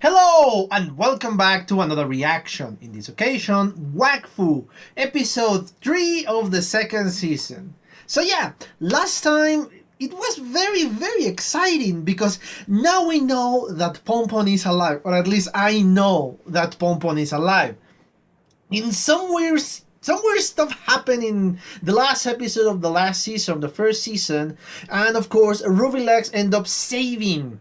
Hello and welcome back to another reaction. In this occasion, Wakfu, episode 3 of the second season. So yeah, last time it was very exciting because now we know that Pinpin is alive, or at least I know that Pinpin is alive. In some weird stuff happened in the last episode of the last season, the first season, and of course Ruby-Lax end up saving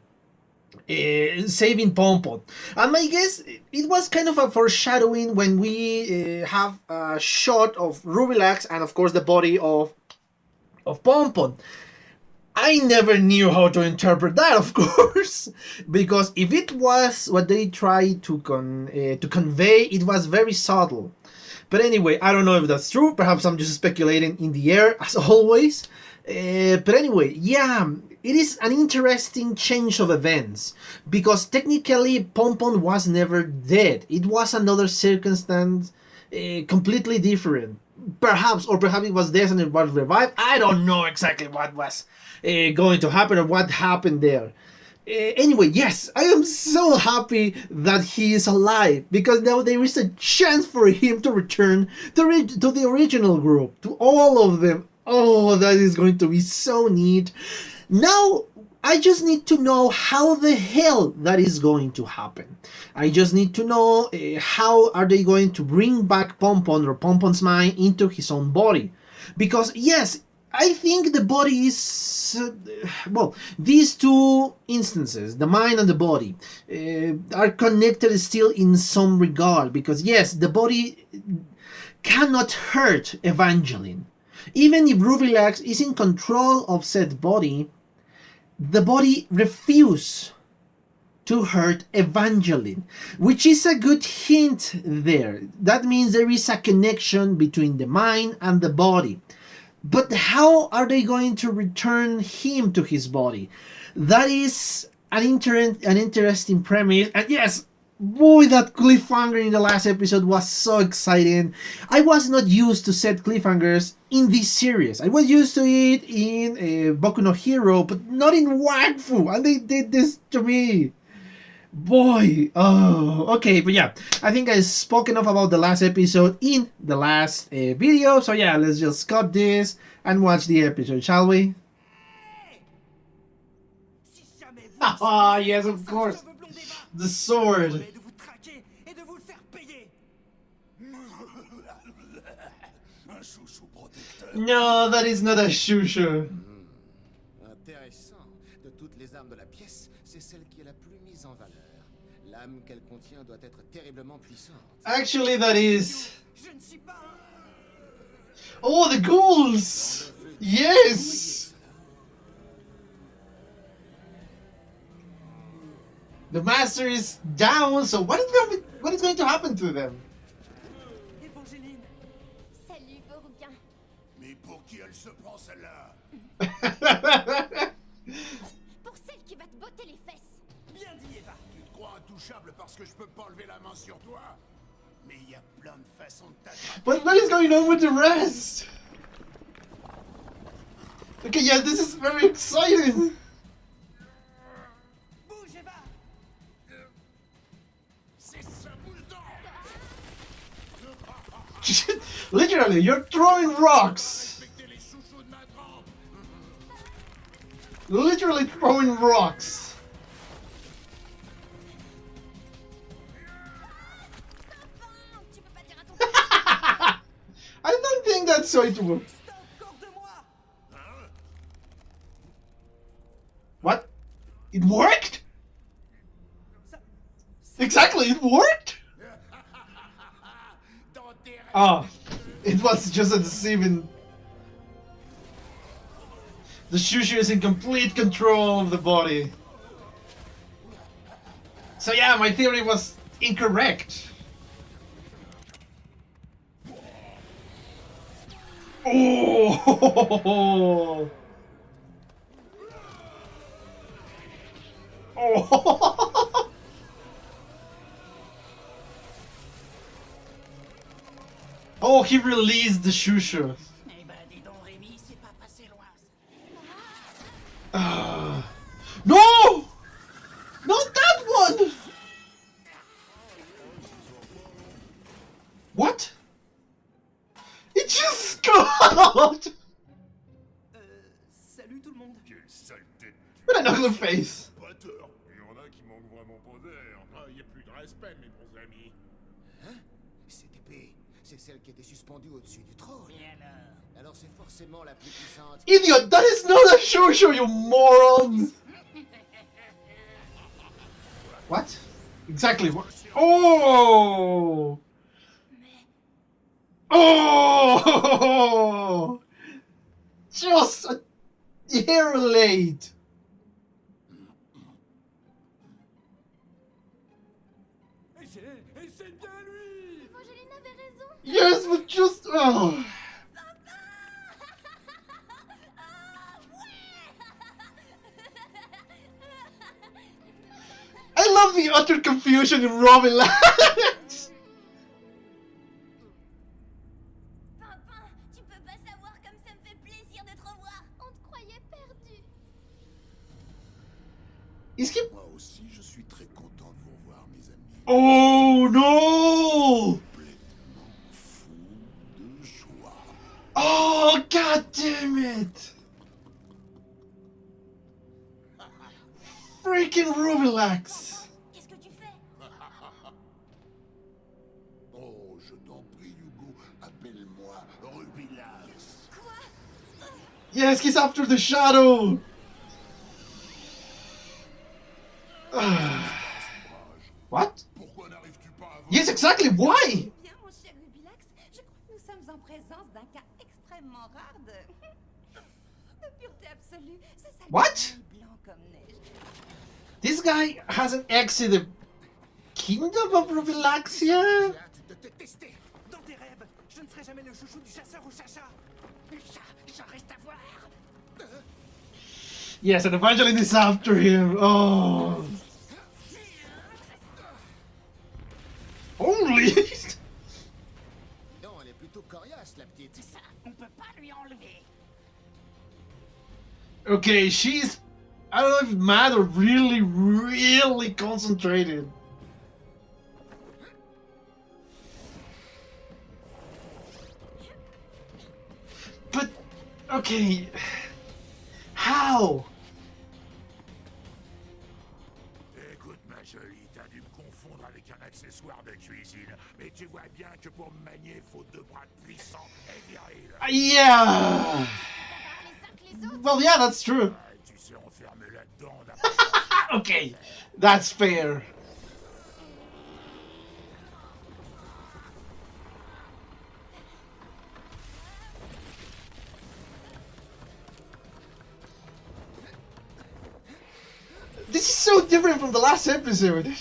Pinpin. And I guess it was kind of a foreshadowing when we have a shot of Ruby-Lax and of course the body of Pinpin. I never knew how to interpret that, of course, because if it was what they tried to convey, it was very subtle. But anyway, I don't know if that's true. Perhaps I'm just speculating in the air, as always. But anyway, yeah, it is an interesting change of events because technically Pinpin was never dead. It was another circumstance, completely different. Perhaps it was dead and it was revived. I don't know exactly what was going to happen or what happened there. Anyway, yes, I am so happy that he is alive because now there is a chance for him to return to the original group, to all of them. Oh, that is going to be so neat. Now, I just need to know how the hell that is going to happen. I just need to know how are they going to bring back Pinpin or Pinpin's mind into his own body. Because, yes, I think the body is... well, these two instances, the mind and the body, are connected still in some regard. Because, yes, the body cannot hurt Evangeline. Even if Ruby-Lax is in control of said body, the body refuses to hurt Evangeline, which is a good hint there. That means there is a connection between the mind and the body. But how are they going to return him to his body? That is an interesting premise. And yes, boy, that cliffhanger in the last episode was so exciting. I was not used to set cliffhangers in this series. I was used to it in Boku no Hero, but not in Wakfu. And they did this to me. Boy, oh, okay, but yeah, I think I spoke enough about the last episode in the last video, so yeah, let's just cut this and watch the episode, shall we? Ah, yes, of course, the sword. No, that is not a Shushu. Actually, that is... oh, the ghouls! Yes! The master is down, so what is going to happen to them? Evangeline. Salut, beau rouquin. Mais pour qui elle se prend celle-là? Pour celle qui va te botter les fesses. Bien dit, Eva. Tu te crois intouchable parce que je peux pas enlever la main sur toi? Mais il y a plein de façons de t'attraper. But what is going on with the rest? Okay, yeah, this is very exciting. Bouge, Eva. C'est ça, bouge-donc. Literally, you're throwing rocks. Respectez les chouchous de ma trempe. Literally throwing rocks. Tu peux pas dire à ton I don't think that's going to work. Stop, corps de moi. Hein? What? It worked? Exactly, it worked? Dans tes rêves. Oh, it was just a deceiving. The Shushu is in complete control of the body. So yeah, my theory was incorrect. Oh! Oh! Oh, he released the Shushu. Eh ben, dis donc, Rémi, c'est pas passé loin. No! Not that one! What? It just got Salut tout le monde. Quelle saleté de with an ugly face. pas tort. Il y en a qui manquent vraiment pas d'air. Ah, y a plus de respect, mes bons amis. Hein? Cette épée, c'est celle qui était suspendue au-dessus du trône. Et alors? Alors c'est forcément la plus puissante. Idiot, that is not a Shushu, you moron! What? Exactly what? Oh! Oh! Just a hair late. Et c'est bien lui. Evangeline avait raison. Yes, but just. Oh. I love the utter confusion in Ruby-Lax. Pinpin, tu peux pas savoir comme ça me fait plaisir de te revoir. On te croyait perdu. Is he? Moi aussi, je suis très content de vous revoir, mes amis. Oh no! Complètement fou de joie. Oh god damn it! Freaking Ruby-Lax! Qu'est-ce que tu fais? Oh, je t'en prie, Hugo. Appelle-moi Ruby-Lax. Quoi? Yes, he's after the shadow! What? Pourquoi n'arrives-tu pas à Yes, exactly, why? Bien, mon cher Ruby-Lax, je crois que nous sommes en présence d'un cas extrêmement rare de pureté absolue. C'est ça. What? Blanc comme neige. This guy hasn't exited the kingdom of Ruby-Lax yet? J'ai hâte de te tester. Dans tes rêves, je ne serai jamais le chouchou du chasseur au chacha. Ça reste à voir. Yes, and Evangeline is after him. Oh. Holy! Non, elle est plutôt coriace, la petite. Ça, on peut pas lui enlever. Okay, she's. I don't know if mad or really, really concentrated. But. Okay. How? Écoute, ma jolie, t'as dû me confondre avec un accessoire de cuisine. Mais tu vois bien que pour me manier, faut deux bras puissants et virils. Yeah! Les uns que les autres. Well, yeah, that's true. Ah, tu sais, enfermé là-dedans, d'après Okay, that's fair. This is so different from the last episode.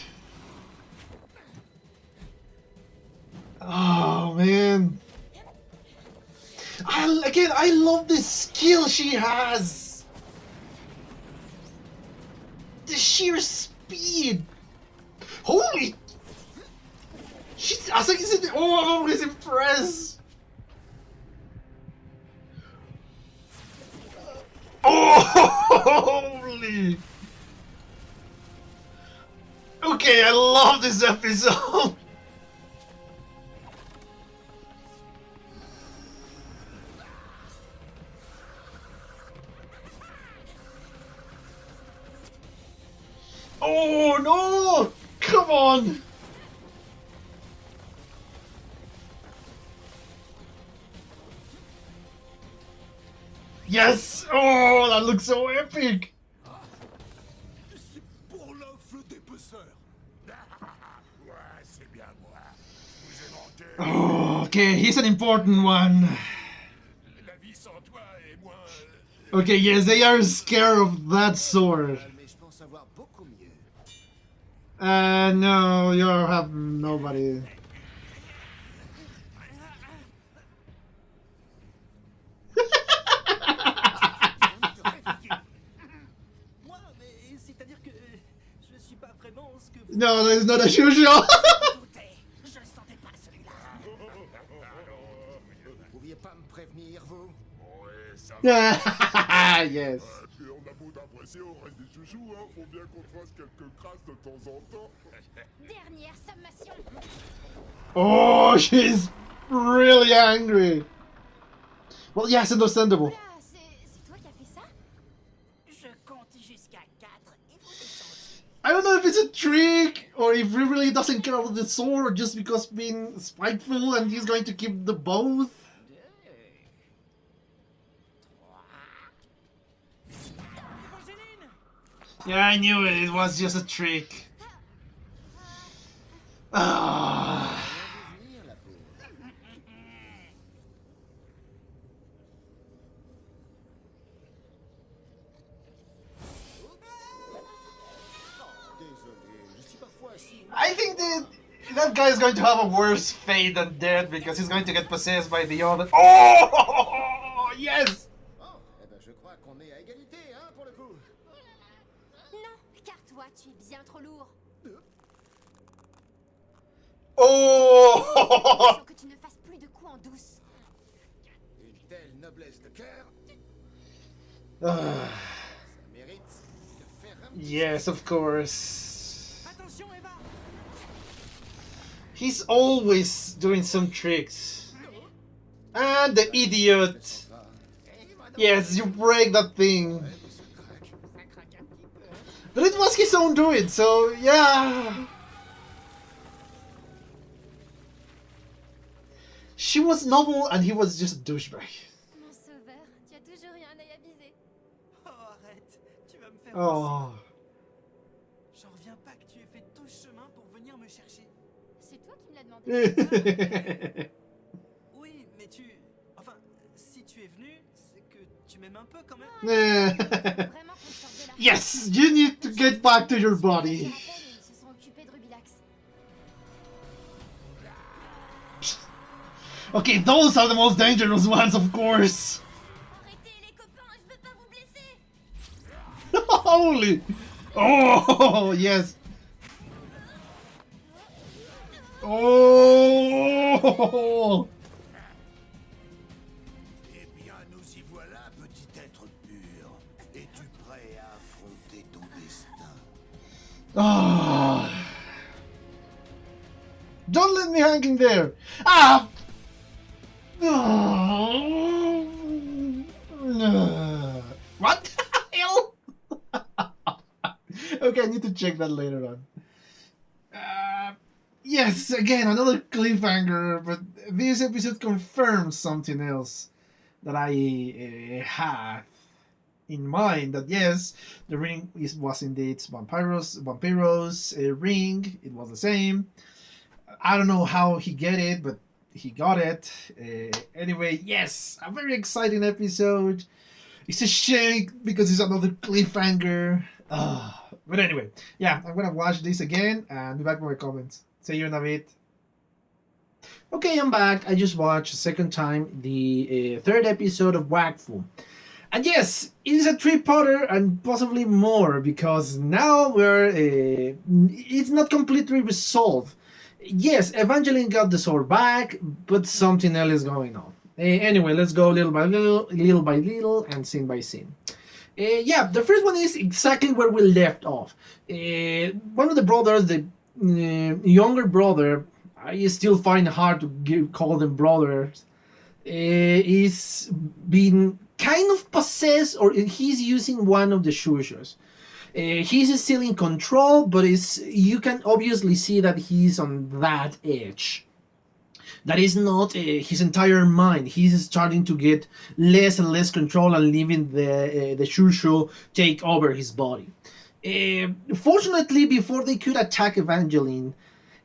Oh man. I love the skill she has. The sheer speed. Holy. She's. I was like, oh, I'm always impressed. Oh, holy. Okay, I love this episode. Oh no! Come on! Yes! Oh, that looks so epic! C'est pour l'offre d'épaisseur. Ouais, c'est bien moi. Je vous ai manqué. Oh, okay, he's an important one. La vie sans toi est moins... Okay, yes, they are scared of that sword. Mais je pense avoir beaucoup mieux. No, you have nobody. Moi, mais c'est-à-dire que je suis pas vraiment ce que vous No, that is not a Shushu. Doutais. Je le sentais pas celui-là. Vous pouviez pas me prévenir, vous? Ouais, ça va. Yes. Puis on a beau apprécié au reste des chouchous, hein. Faut bien qu'on te fasse quelques crasses de temps en temps. Dernière sommation. Oh, she's really angry. Well, yes, understandable. Oula, c'est toi qui as fait ça? Je compte jusqu'à 4 et vous échangez. I don't know if it's a trick or if he really doesn't care about the sword or just because being spiteful and he's going to keep the both. 2, 3. Evangeline! Yeah, I knew it. It was just a trick. Ah. Viens venir, la pauvre. Désolé, je suis parfois assis. I think that guy is going to have a worse fate than death because he's going to get possessed by the other. Oh, yes! Oh, eh ben je crois qu'on est à égalité, hein, pour le coup. Non, car toi, tu es bien trop lourd. Oh! Faut que tu ne fasses plus de coups en douce. Une telle noblesse de cœur, Ah, ça mérite de faire un petit... yes, of course. Attention, Eva! He's always doing some tricks. And the idiot. Yes, you break that thing. Ça craque un petit peu. But it was his own doing, so yeah. She was noble and he was just a douchebag. Mon sauveur, tu as toujours eu un œil avisé. Oh, arrête! Tu vas me faire Oh. penser. J'en reviens pas que tu aies fait tout ce chemin pour venir me chercher. C'est toi qui me l'as demandé. Oui, mais tu... Enfin, si tu es venu, c'est que tu m'aimes un peu quand même. Vraiment qu'on sorte de là. Yes, you need to get back to your body. Ils se sont occupés de Ruby-Lax. Okay, those are the most dangerous ones, of course. Arrêtez les copains, je veux pas vous blesser. Holy! Oh, yes. Oh! Eh bien, nous y voilà, petit être pur. Es-tu prêt à affronter ton destin? Ah. Don't let me hanging there. Ah! Oh. What the hell? Okay, I need to check that later on. Yes, again, another cliffhanger, but this episode confirms something else that I had in mind. That yes, the ring was indeed Vampiro's ring. It was the same. I don't know how he get it, but he got it. Anyway, yes, a very exciting episode. It's a shame because it's another cliffhanger. But anyway, yeah, I'm gonna watch this again and be back with my comments. See you in a bit. Okay, I'm back. I just watched a second time the third episode of Wakfu. And yes, it is a three-parter and possibly more because now it's not completely resolved. Yes, Evangeline got the sword back, but something else is going on. Anyway, let's go little by little, and scene by scene. Yeah, the first one is exactly where we left off. One of the brothers, the younger brother, I still find it hard to call them brothers, is being kind of possessed, or he's using one of the Shushus. He's still in control, but you can obviously see that he's on that edge. That is not his entire mind. He's starting to get less and less control and leaving the Shushu take over his body. Fortunately, before they could attack Evangeline,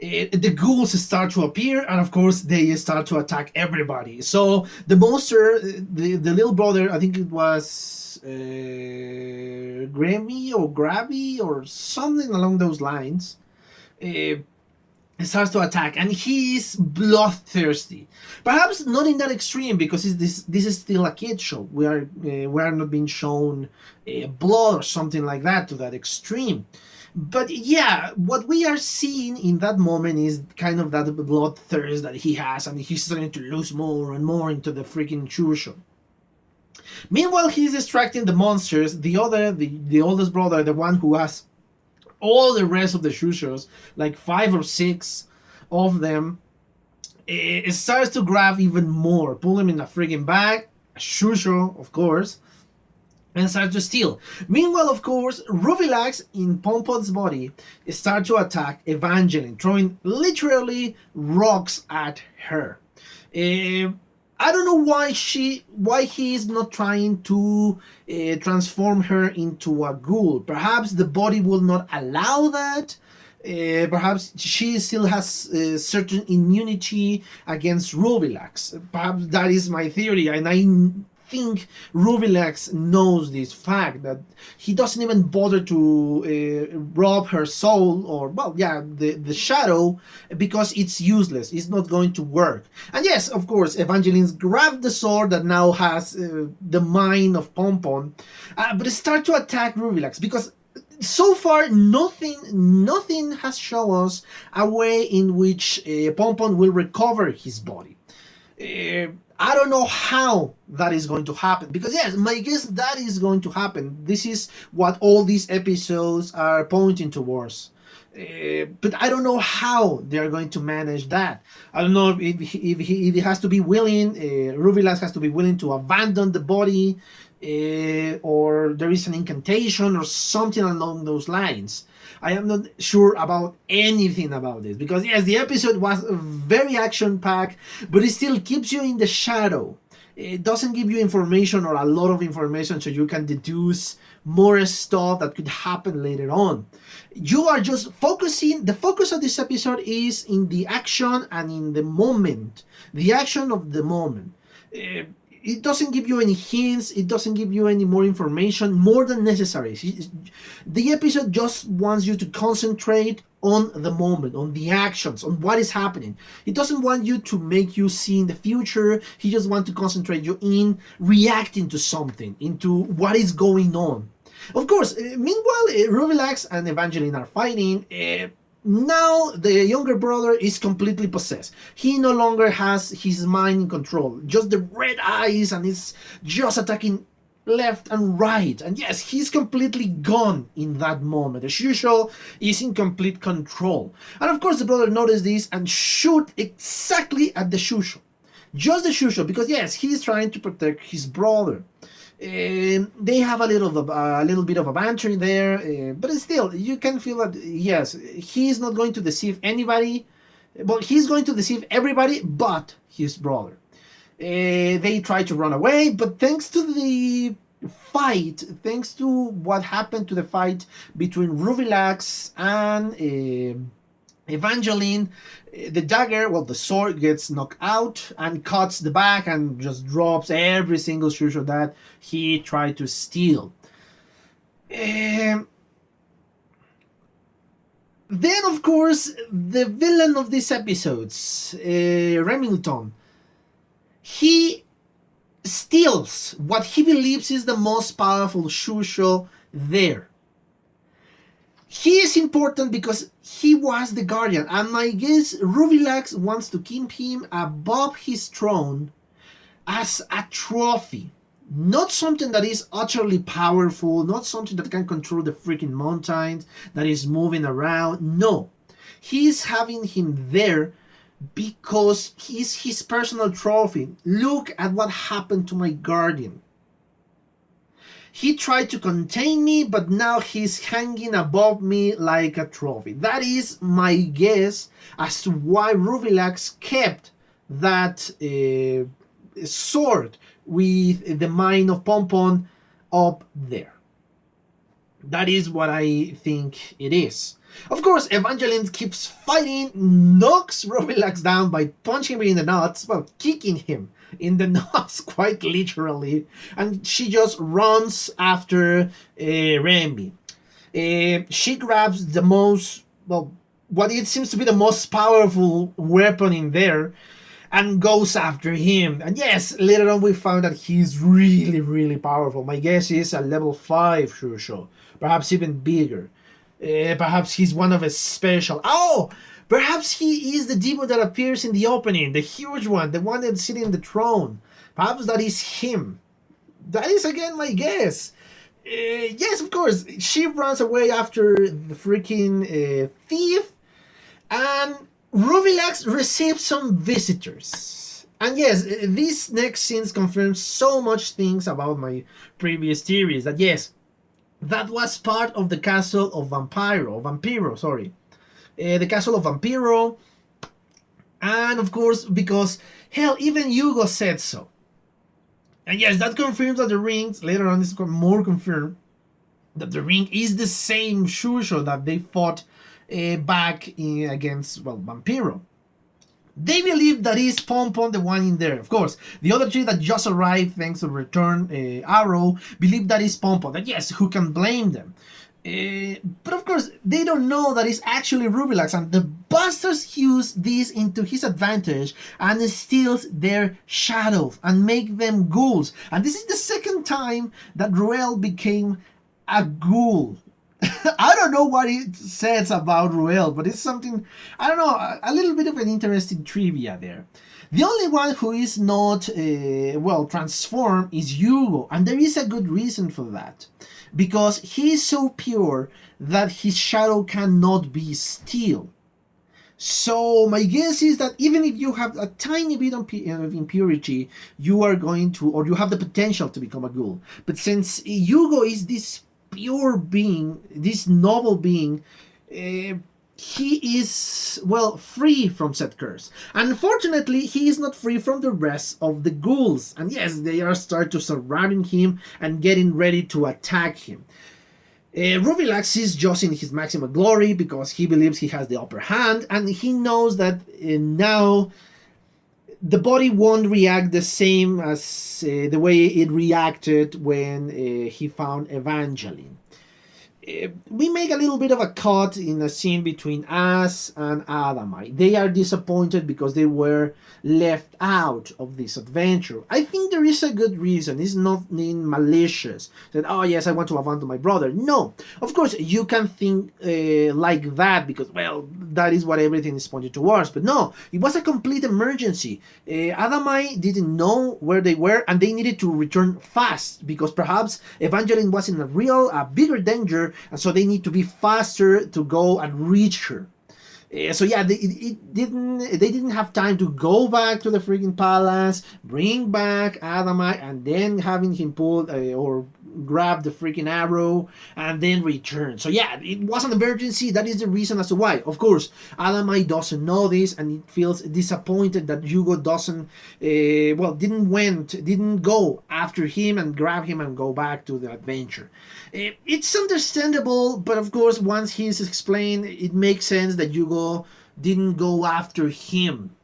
the ghouls start to appear, and of course they start to attack everybody. So the monster, the little brother, I think it was Grammy or Grabby or something along those lines, starts to attack, and he's bloodthirsty. Perhaps not in that extreme, because this is still a kid show. We are not being shown blood or something like that to that extreme. But yeah, what we are seeing in that moment is kind of that bloodthirst that he has, and he's starting to lose more and more into the freaking Shushu. Meanwhile, he's distracting the monsters. The oldest brother, the one who has all the rest of the Shushos, like 5 or 6 of them, it starts to grab even more, pull them in a friggin' bag, a Shusho, of course, and start to steal. Meanwhile, of course, Ruby-Lax in Pompon's body start to attack Evangeline, throwing literally rocks at her. I don't know why he is not trying to transform her into a ghoul. Perhaps the body will not allow that. Perhaps she still has certain immunity against Ruby-Lax. Perhaps that is my theory, and I think Ruby-Lax knows this fact, that he doesn't even bother to rob her soul, or, well, yeah, the shadow, because it's useless. It's not going to work. And yes, of course, Evangeline's grabbed the sword that now has the mind of Pompon, but it start to attack Ruby-Lax, because so far nothing has shown us a way in which Pompon will recover his body. I don't know how that is going to happen, because yes, my guess that is going to happen. This is what all these episodes are pointing towards. But I don't know how they are going to manage that. I don't know if he has to be willing, Ruby-Lax has to be willing to abandon the body, or there is an incantation or something along those lines. I am not sure about anything about this, because yes, the episode was very action-packed, but it still keeps you in the shadow. It doesn't give you information, or a lot of information, so you can deduce more stuff that could happen later on. You are just focusing, the focus of this episode is in the action and in the moment. The action of the moment. It doesn't give you any hints, it doesn't give you any more information, more than necessary. The episode just wants you to concentrate on the moment, on the actions, on what is happening. It doesn't want you to make you see in the future, he just wants to concentrate you in reacting to something, into what is going on. Of course, meanwhile, Ruby-Lax and Evangeline are fighting. Now the younger brother is completely possessed. He no longer has his mind in control. Just the red eyes, and is just attacking left and right. And yes, he's completely gone in that moment. The Shusho is in complete control. And of course the brother noticed this and shoot exactly at the Shusho. Just the Shusho, because yes, he's trying to protect his brother. They have a little bit of a banter there, but still, you can feel that yes, he's not going to deceive anybody. Well, he's going to deceive everybody but his brother. They try to run away, but thanks to the fight, thanks to what happened to the fight between Ruby-Lax and Evangeline, the dagger, well, the sword gets knocked out and cuts the back and just drops every single Shusho that he tried to steal. Then, of course, the villain of these episodes, Remington, he steals what he believes is the most powerful Shusho there. He is important because he was the guardian, and I guess Ruby-Lax wants to keep him above his throne as a trophy. Not something that is utterly powerful, not something that can control the freaking mountains, that is moving around. No. He's having him there because he's his personal trophy. Look at what happened to my guardian. He tried to contain me, but now he's hanging above me like a trophy. That is my guess as to why Ruby-Lax kept that sword with the mind of Pompon up there. That is what I think it is. Of course, Evangeline keeps fighting, knocks Ruby-Lax down by punching him in the nuts, well, kicking him in the nuts, quite literally, and she just runs after Remy. She grabs the most, well, what it seems to be the most powerful weapon in there, and goes after him. And yes, later on we found that he's really, really powerful. My guess is a level 5 Shusho, perhaps even bigger. Perhaps he's one of a special. Oh! Perhaps he is the demon that appears in the opening, the huge one, the one that's sitting in the throne. Perhaps that is him. That is again my guess. Yes, of course. She runs away after the freaking thief, and Ruby-Lax receives some visitors. And yes, these next scenes confirm so much things about my previous theories. That yes, that was part of the castle of Vampiro, sorry. The castle of Vampiro, and of course, because, hell, even Yugo said so. And yes, that confirms that the rings, later on is more confirmed, that the ring is the same Shushu that they fought back against, well, Vampiro. They believe that is Pinpin, the one in there. Of course, the other three that just arrived thanks to return arrow believe that is Pinpin. That yes, who can blame them? But of course, they don't know that it's actually Ruby-Lax, and the bastards use this into his advantage and steals their shadows and make them ghouls. And this is the second time that Ruel became a ghoul. I don't know what it says about Ruel, but it's something, I don't know, a little bit of an interesting trivia there. The only one who is not, well, transformed is Hugo, and there is a good reason for that. Because he is so pure that his shadow cannot be steal. So my guess is that even if you have a tiny bit of impurity, you are going to, or you have the potential to become a ghoul. But since Hugo is this pure being, this noble being, he is, well, free from said curse. Unfortunately, he is not free from the rest of the ghouls. And yes, they are start to surrounding him and getting ready to attack him. Ruby-Lax is just in his maximum glory because he believes he has the upper hand, and he knows that now the body won't react the same as the way it reacted when he found Evangeline. We make a little bit of a cut in a scene between us and Adamai. They are disappointed because they were left out of this adventure. I think there is a good reason. It's not malicious. That, oh yes, I want to abandon my brother. No. Of course, you can think like that because, well, that is what everything is pointed towards. But no, it was a complete emergency. Adamai didn't know where they were, and they needed to return fast because perhaps Evangeline was in a bigger danger, and so they need to be faster to go and reach her. So yeah, they didn't have time to go back to the freaking palace, bring back Adamai, and then having him pull or grab the freaking arrow and then return. So yeah, it was an emergency. That is the reason as to why. Of course, Adamai doesn't know this, and it feels disappointed that Hugo doesn't, didn't go after him and grab him and go back to the adventure. It's understandable, but of course, once he's explained, it makes sense that Hugo didn't go after him.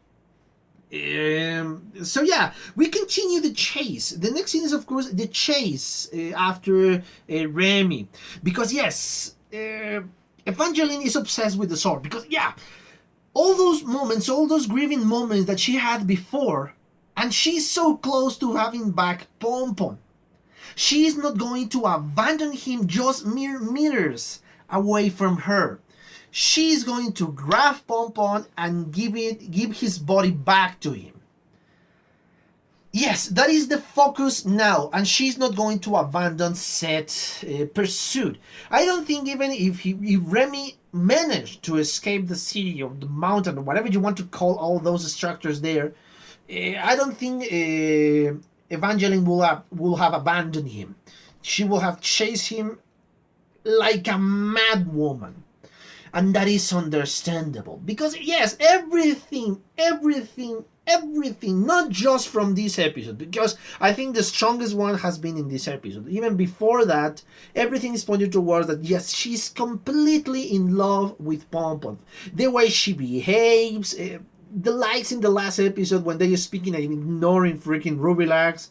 So yeah, we continue the chase. The next scene is, of course, the chase after Remy. Because yes, Evangeline is obsessed with the sword. Because yeah, all those moments, all those grieving moments that she had before, and she's so close to having back Pinpin. She is not going to abandon him just mere meters away from her. She is going to grab Pinpin and give his body back to him. Yes, that is the focus now, and she's not going to abandon said pursuit. I don't think even if Remy managed to escape the city or the mountain or whatever you want to call all those structures there, I don't think Evangeline will have abandoned him. She will have chased him like a mad woman. And that is understandable. Because yes, everything, not just from this episode, because I think the strongest one has been in this episode. Even before that, everything is pointed towards that, yes, she's completely in love with Pinpin. The way she behaves, the likes in the last episode when they are speaking and ignoring freaking Ruby-Lax.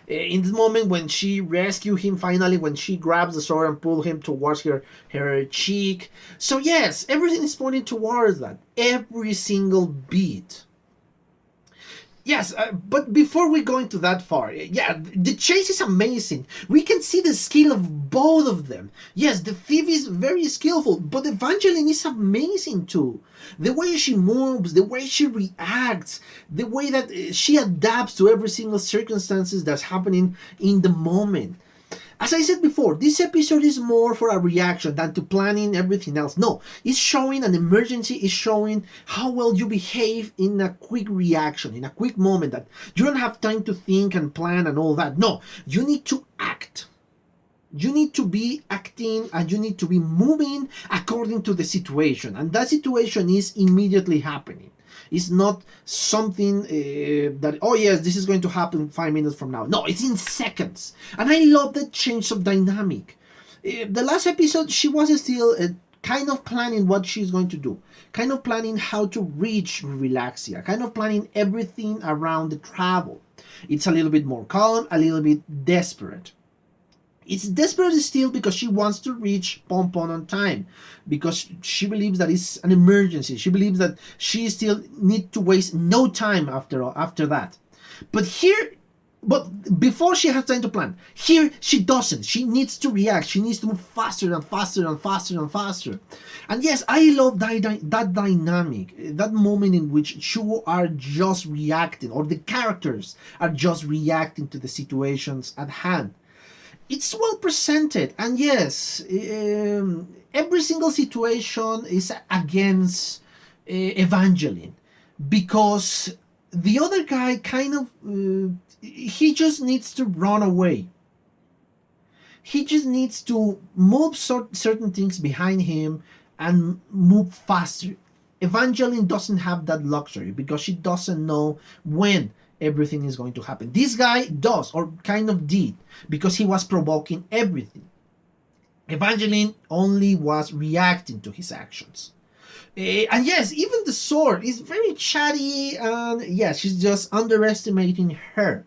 In the moment when she rescued him finally, when she grabs the sword and pulls him towards her cheek. So yes, everything is pointing towards that. Every single beat. Yes, but before we go into that far, yeah, the chase is amazing. We can see the skill of both of them. Yes, the thief is very skillful, but Evangeline is amazing too. The way she moves, the way she reacts, the way that she adapts to every single circumstances that's happening in the moment. As I said before, this episode is more for a reaction than to planning everything else. No, it's showing an emergency, it's showing how well you behave in a quick reaction, in a quick moment that you don't have time to think and plan and all that. No, you need to act. You need to be acting and you need to be moving according to the situation. And that situation is immediately happening. It's not something that, oh yes, this is going to happen 5 minutes from now. No, it's in seconds. And I love that change of dynamic. The last episode, she was still kind of planning what she's going to do. Kind of planning how to reach Ruby-Lax, kind of planning everything around the travel. It's a little bit more calm, a little bit desperate. It's desperate still because she wants to reach Pinpin on time, because she believes that it's an emergency. She believes that she still needs to waste no time after that. But before she has time to plan, here she doesn't. She needs to react. She needs to move faster and faster and faster and faster. And yes, I love that dynamic, that moment in which you are just reacting, or the characters are just reacting to the situations at hand. It's well presented, and yes, every single situation is against Evangeline, because the other guy kind of he just needs to run away. He just needs to move certain things behind him and move faster. Evangeline doesn't have that luxury because she doesn't know when everything is going to happen. This guy does, or kind of did, because he was provoking everything. Evangeline only was reacting to his actions. And yes, even the sword is very chatty, and yes, she's just underestimating her.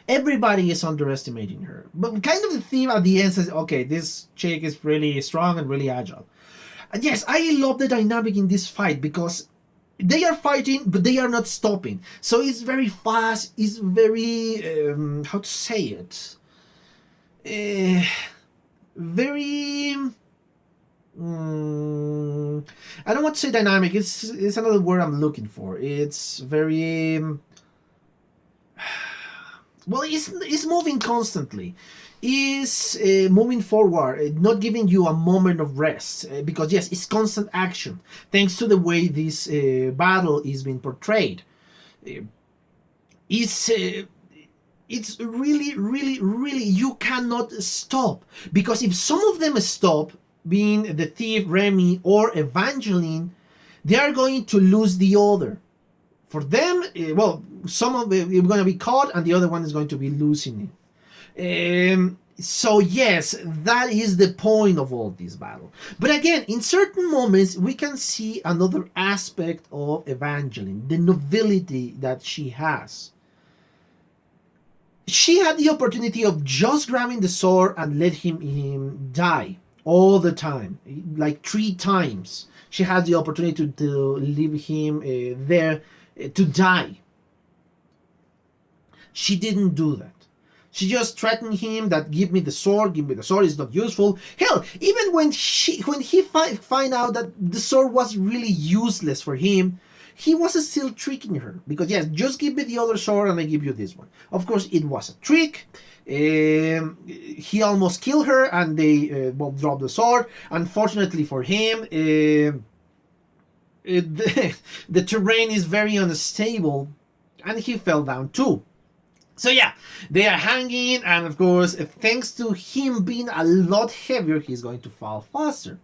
Everybody is underestimating her. But kind of the theme at the end says, okay, this chick is really strong and really agile. And yes, I love the dynamic in this fight because they are fighting, but they are not stopping. So it's very fast. It's very how to say it? Very. I don't want to say dynamic. It's another word I'm looking for. It's very. Well, it's moving constantly. Is moving forward, not giving you a moment of rest, because yes, it's constant action. Thanks to the way this battle is being portrayed, it's really, really, really, you cannot stop, because if some of them stop, being the thief, Remy, or Evangeline, they are going to lose the other. For them, well, some of them are going to be caught, and the other one is going to be losing it. So yes, that is the point of all this battle. But again, in certain moments, we can see another aspect of Evangeline, the nobility that she has. She had the opportunity of just grabbing the sword and let him die all the time, like 3 times. She has the opportunity to leave him there to die. She didn't do that. She just threatened him that give me the sword, it's not useful. Hell, even when he find out that the sword was really useless for him, he was still tricking her. Because yes, just give me the other sword and I give you this one. Of course, it was a trick. He almost killed her and they both dropped the sword. Unfortunately for him, the terrain is very unstable and he fell down too. So yeah, they are hanging, and of course, thanks to him being a lot heavier, he's going to fall faster.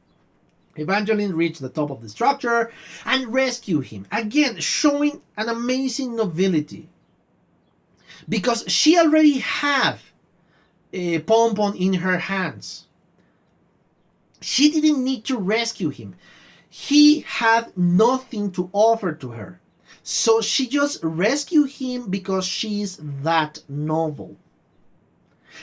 Evangeline reached the top of the structure and rescue him, again showing an amazing nobility, because she already had a Pinpin in her hands. She didn't need to rescue him. He had nothing to offer to her. So she just rescued him because she's that noble.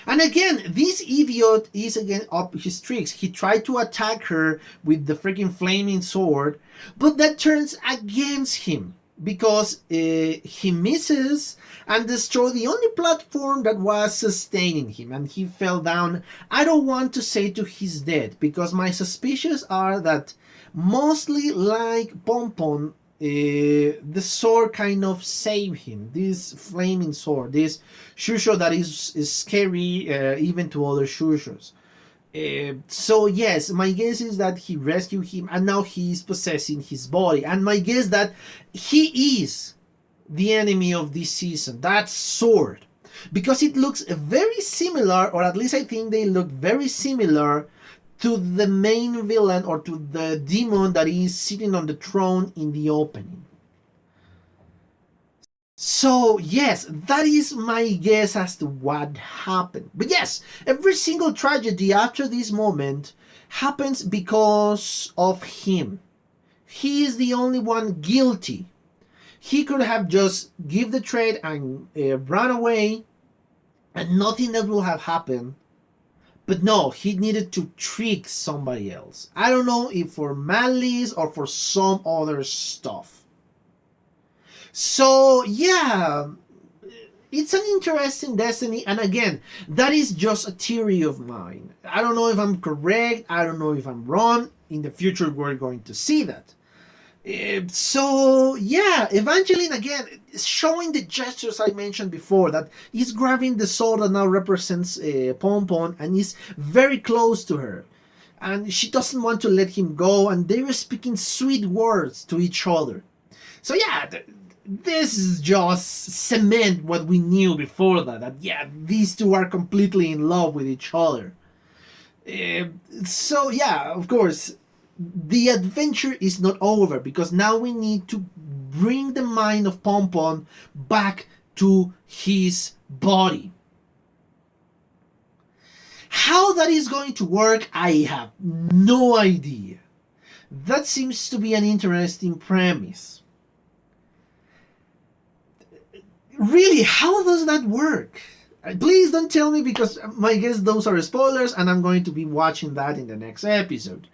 And again, this idiot is again up his tricks. He tried to attack her with the freaking flaming sword, but that turns against him. because he misses and destroyed the only platform that was sustaining him, and he fell down. I don't want to say to he's dead, because my suspicions are that, mostly like Pompon, the sword kind of saved him. This flaming sword, this Shushu that is scary even to other Shushus. So yes, my guess is that he rescued him and now he is possessing his body. And my guess that he is the enemy of this season, that sword. Because it looks very similar, or at least I think they look very similar to the main villain, or to the demon that is sitting on the throne in the opening. So yes, that is my guess as to what happened. But yes, every single tragedy after this moment happens because of him. He is the only one guilty. He could have just give the trade and run away, and nothing else will have happened. But no, he needed to trick somebody else. I don't know if for malice or for some other stuff. So yeah, it's an interesting destiny, and again, that is just a theory of mine. I don't know if I'm correct, I don't know if I'm wrong. In the future we're going to see that. So yeah, Evangeline again is showing the gestures I mentioned before, that he's grabbing the sword that now represents Pompon, and is very close to her, and she doesn't want to let him go, and they were speaking sweet words to each other. So yeah, this is just cement what we knew before that yeah, these two are completely in love with each other. So yeah, of course, the adventure is not over, because now we need to bring the mind of Pompon back to his body. How that is going to work, I have no idea. That seems to be an interesting premise. Really, how does that work? Please don't tell me, because I guess those are spoilers, and I'm going to be watching that in the next episode.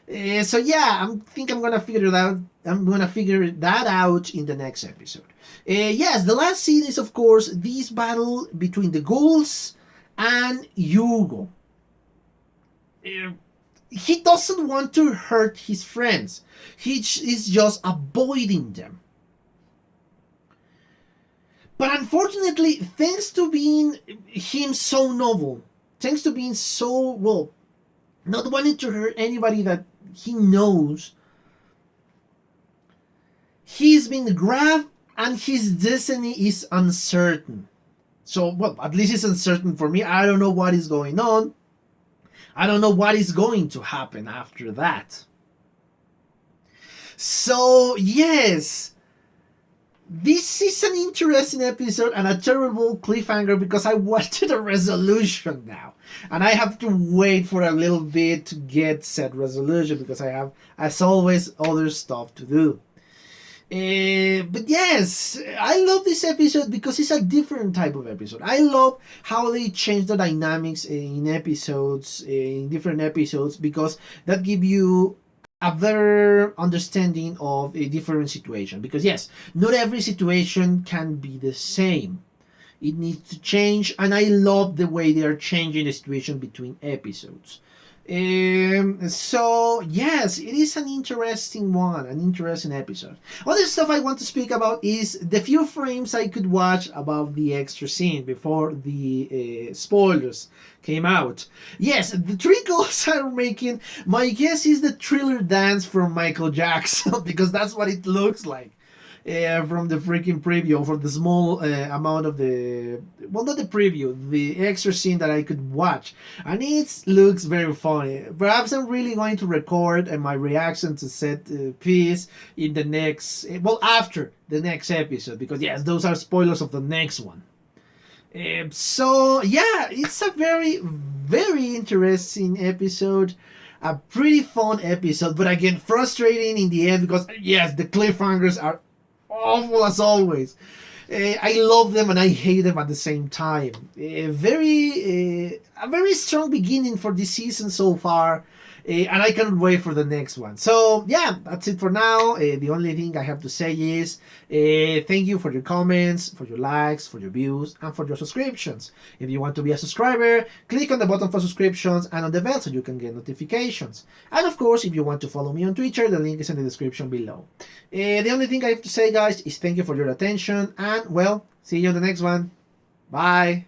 So yeah, I think I'm gonna figure it out. I'm gonna figure that out in the next episode. Yes, the last scene is of course this battle between the ghouls and Yugo. He doesn't want to hurt his friends. He is just avoiding them. But unfortunately, thanks to being him so noble, thanks to being so, well, not wanting to hurt anybody that he knows, he's been grabbed and his destiny is uncertain. So, well, at least it's uncertain for me. I don't know what is going on. I don't know what is going to happen after that. So, yes, this is an interesting episode and a terrible cliffhanger, because I wanted a resolution now. And I have to wait for a little bit to get said resolution, because I have, as always, other stuff to do. But yes, I love this episode because it's a different type of episode. I love how they change the dynamics in episodes, in different episodes, because that give you a better understanding of a different situation. Because yes, not every situation can be the same. It needs to change, and I love the way they are changing the situation between episodes. So yes, it is an interesting one, an interesting episode. Other stuff I want to speak about is the few frames I could watch about the extra scene before the spoilers came out. Yes, the three girls are making, my guess is the Thriller dance from Michael Jackson, because that's what it looks like. From the freaking preview, for the small amount of the, well, not the preview, the extra scene that I could watch, and it looks very funny. Perhaps I'm really going to record my reaction to set piece in the next, well, after the next episode, because yes, those are spoilers of the next one. So yeah, it's a very, very interesting episode. A pretty fun episode, but again, frustrating in the end, because yes, the cliffhangers are awful as always. I love them and I hate them at the same time. A very strong beginning for this season so far, and I can't wait for the next one. So yeah, that's it for now. The only thing I have to say is thank you for your comments, for your likes, for your views, and for your subscriptions. If you want to be a subscriber, click on the button for subscriptions and on the bell so you can get notifications. And of course, if you want to follow me on Twitter, the link is in the description below. The only thing I have to say, guys, is thank you for your attention, and well, see you on the next one. Bye.